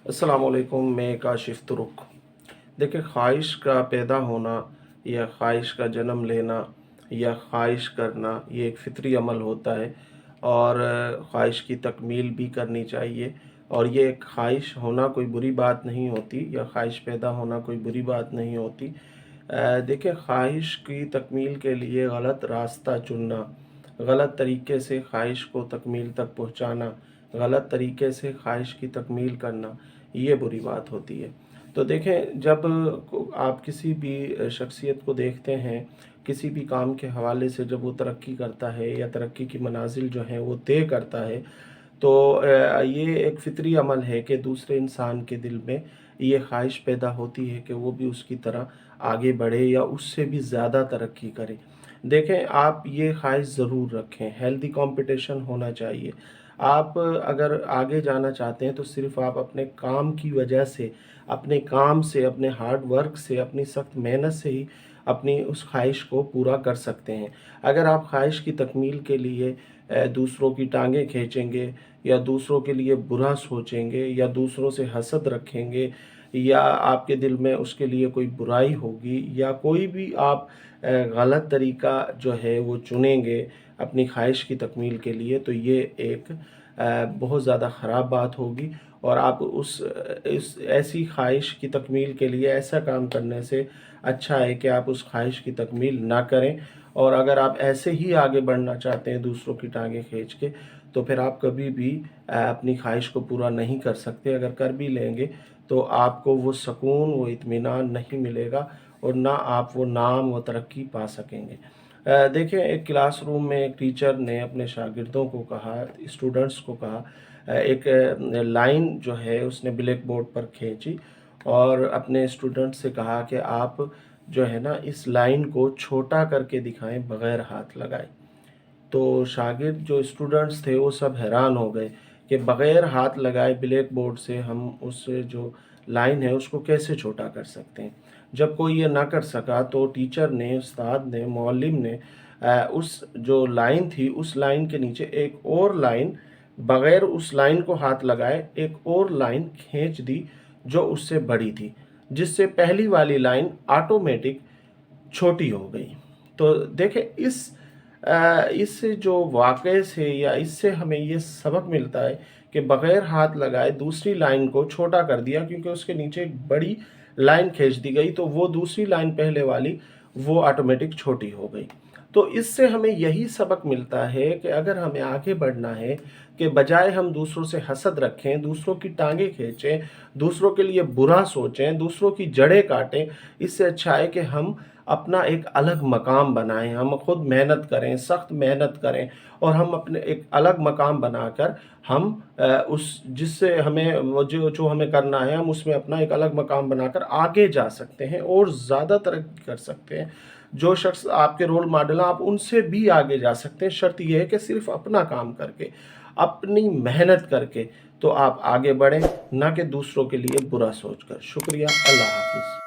السلام علیکم، میں کاشف ترک۔ دیکھیں، خواہش کا پیدا ہونا یا خواہش کا جنم لینا یا خواہش کرنا یہ ایک فطری عمل ہوتا ہے، اور خواہش کی تکمیل بھی کرنی چاہیے۔ اور یہ ایک خواہش ہونا کوئی بری بات نہیں ہوتی، یا خواہش پیدا ہونا کوئی بری بات نہیں ہوتی۔ دیکھیں، خواہش کی تکمیل کے لیے غلط راستہ چننا، غلط طریقے سے خواہش کو تکمیل تک پہنچانا، غلط طریقے سے خواہش کی تکمیل کرنا، یہ بری بات ہوتی ہے۔ تو دیکھیں، جب آپ کسی بھی شخصیت کو دیکھتے ہیں، کسی بھی کام کے حوالے سے جب وہ ترقی کرتا ہے یا ترقی کی منازل جو ہیں وہ طے کرتا ہے، تو یہ ایک فطری عمل ہے کہ دوسرے انسان کے دل میں یہ خواہش پیدا ہوتی ہے کہ وہ بھی اس کی طرح آگے بڑھے یا اس سے بھی زیادہ ترقی کرے۔ دیکھیں، آپ یہ خواہش ضرور رکھیں، ہیلدی کمپٹیشن ہونا چاہیے۔ آپ اگر آگے جانا چاہتے ہیں تو صرف آپ اپنے کام کی وجہ سے، اپنے کام سے، اپنے ہارڈ ورک سے، اپنی سخت محنت سے ہی اپنی اس خواہش کو پورا کر سکتے ہیں۔ اگر آپ خواہش کی تکمیل کے لیے دوسروں کی ٹانگیں کھینچیں گے، یا دوسروں کے لیے برا سوچیں گے، یا دوسروں سے حسد رکھیں گے، یا آپ کے دل میں اس کے لیے کوئی برائی ہوگی، یا کوئی بھی آپ غلط طریقہ جو ہے وہ چنیں گے اپنی خواہش کی تکمیل کے لیے، تو یہ ایک بہت زیادہ خراب بات ہوگی۔ اور آپ اس ایسی خواہش کی تکمیل کے لیے ایسا کام کرنے سے اچھا ہے کہ آپ اس خواہش کی تکمیل نہ کریں۔ اور اگر آپ ایسے ہی آگے بڑھنا چاہتے ہیں دوسروں کی ٹانگیں کھینچ کے، تو پھر آپ کبھی بھی اپنی خواہش کو پورا نہیں کر سکتے۔ اگر کر بھی لیں گے تو آپ کو وہ سکون، وہ اطمینان نہیں ملے گا، اور نہ آپ وہ نام و ترقی پا سکیں گے۔ دیکھیں، ایک کلاس روم میں ایک ٹیچر نے اپنے شاگردوں کو کہا، اسٹوڈنٹس کو کہا، ایک لائن جو ہے اس نے بلیک بورڈ پر کھینچی اور اپنے اسٹوڈنٹ سے کہا کہ آپ جو ہے نا اس لائن کو چھوٹا کر کے دکھائیں بغیر ہاتھ لگائے۔ تو شاگرد جو اسٹوڈنٹس تھے وہ سب حیران ہو گئے کہ بغیر ہاتھ لگائے بلیک بورڈ سے ہم اس جو لائن ہے اس کو کیسے چھوٹا کر سکتے ہیں۔ جب کوئی یہ نہ کر سکا تو ٹیچر نے، استاد نے، معلم نے اس جو لائن تھی اس لائن کے نیچے ایک اور لائن، بغیر اس لائن کو ہاتھ لگائے ایک اور لائن کھینچ دی جو اس سے بڑی تھی، جس سے پہلی والی لائن آٹومیٹک چھوٹی ہو گئی۔ تو دیکھیں، اس جو واقعے سے یا اس سے ہمیں یہ سبق ملتا ہے کہ بغیر ہاتھ لگائے دوسری لائن کو چھوٹا کر دیا، کیونکہ اس کے نیچے ایک بڑی لائن کھینچ دی گئی تو وہ دوسری لائن پہلے والی وہ آٹومیٹک چھوٹی ہو گئی۔ تو اس سے ہمیں یہی سبق ملتا ہے کہ اگر ہمیں آگے بڑھنا ہے، کہ بجائے ہم دوسروں سے حسد رکھیں، دوسروں کی ٹانگیں کھینچیں، دوسروں کے لیے برا سوچیں، دوسروں کی جڑیں کاٹیں، اس سے اچھا ہے کہ ہم اپنا ایک الگ مقام بنائیں، ہم خود محنت کریں، سخت محنت کریں، اور ہم اپنے ایک الگ مقام بنا کر ہم اس جس سے ہمیں جو ہمیں کرنا ہے ہم اس میں اپنا ایک الگ مقام بنا کر آگے جا سکتے ہیں اور زیادہ ترقی کر سکتے ہیں۔ جو شخص آپ کے رول ماڈل ہیں آپ ان سے بھی آگے جا سکتے ہیں، شرط یہ ہے کہ صرف اپنا کام کر کے، اپنی محنت کر کے تو آپ آگے بڑھیں، نہ کہ دوسروں کے لیے برا سوچ کر۔ شکریہ، اللہ حافظ۔